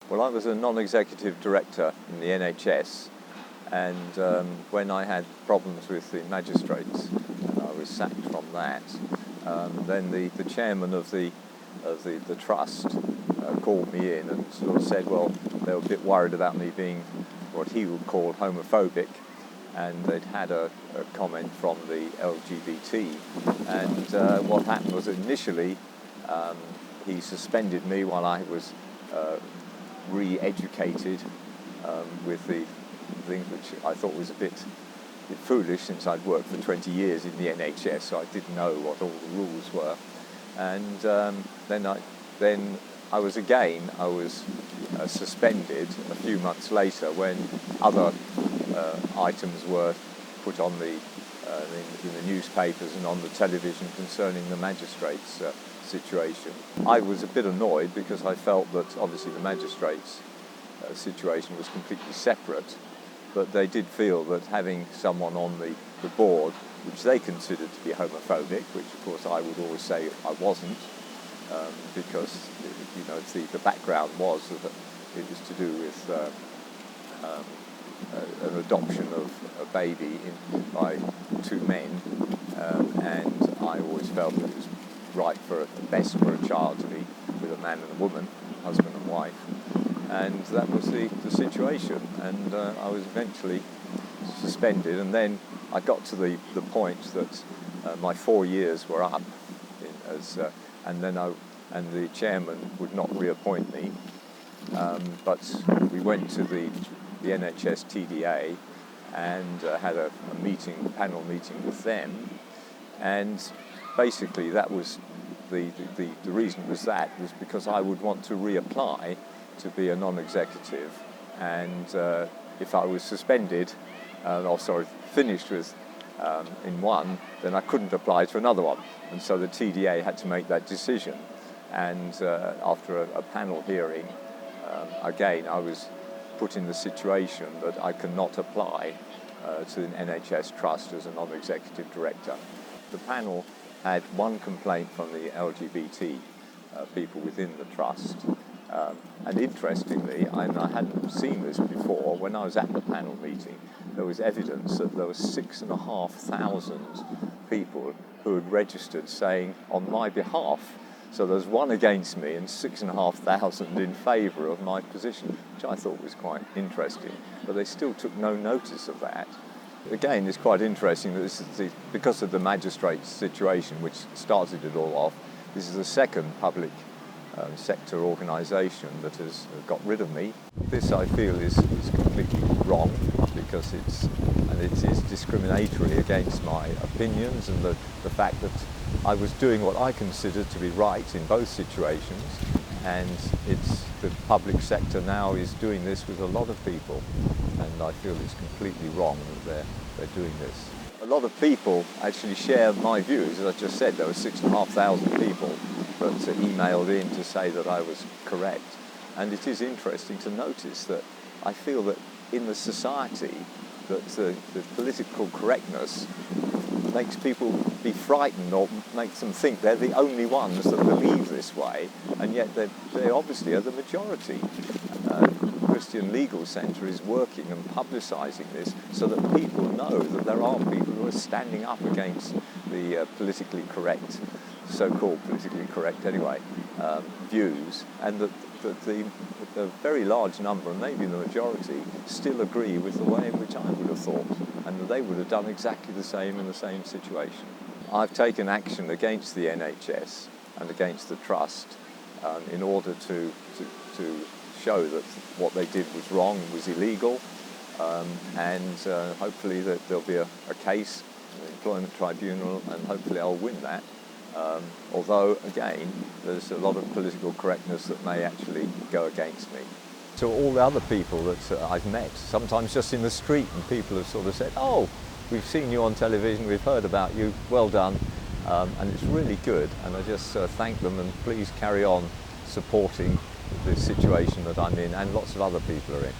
Well, I was a non-executive director in the NHS, and when I had problems with the magistrates, and I was sacked from that, then the chairman of the trust called me in and sort of said, well, they were a bit worried about me being what he would call homophobic, and they'd had a comment from the LGBT, and what happened was initially he suspended me while I was re-educated with the things which I thought was a bit foolish, since I'd worked for 20 years in the NHS, so I didn't know what all the rules were. And then I was suspended a few months later when other items were put on in the newspapers and on the television concerning the magistrates' situation. I was a bit annoyed because I felt that obviously the magistrates' situation was completely separate, but they did feel that having someone on the board which they considered to be homophobic, which of course I would always say I wasn't, because the background was that it was to do with an adoption of a baby by two men, and I always felt that it was best for a child to be with a man and a woman, husband and wife, and that was the situation. And I was eventually suspended, and then I got to the point that my 4 years were up, and the chairman would not reappoint me, but we went to the NHS TDA and had a panel meeting with them, and basically that was the reason was because I would want to reapply to be a non-executive, and if I was suspended, finished with in one, then I couldn't apply to another one, and so the TDA had to make that decision. And after a panel hearing, again I was put in the situation that I cannot apply to an NHS trust as a non-executive director. The panel had one complaint from the LGBT people within the trust, and interestingly, I hadn't seen this before, when I was at the panel meeting, there was evidence that there were 6,500 people who had registered saying on my behalf. So there's one against me and 6,500 in favour of my position, which I thought was quite interesting. But they still took no notice of that. Again, it's quite interesting that this is because of the magistrates' situation, which started it all off. This is the second public sector organisation that has got rid of me. This, I feel, is completely wrong, because it is discriminatory against my opinions and the fact that I was doing what I considered to be right in both situations, and the public sector now is doing this with a lot of people, and I feel it's completely wrong that they're doing this. A lot of people actually share my views. As I just said, there were 6,500 people that emailed in to say that I was correct, and it is interesting to notice that I feel that in the society that the political correctness makes people be frightened, or makes them think they're the only ones that believe this way, and yet they obviously are the majority. Christian Legal Centre is working and publicising this so that people know that there are people who are standing up against the politically correct, so-called politically correct anyway, views, and that the very large number, and maybe the majority, still agree with the way in which I would have thought, and that they would have done exactly the same in the same situation. I've taken action against the NHS and against the Trust in order to show that what they did was wrong, was illegal, and hopefully that there'll be a case in the Employment Tribunal, and hopefully I'll win that. Although, again, there's a lot of political correctness that may actually go against me. To all the other people that I've met, sometimes just in the street, and people have sort of said, "Oh, we've seen you on television, we've heard about you, well done," and it's really good, and I just thank them, and please carry on supporting the situation that I'm in and lots of other people are in.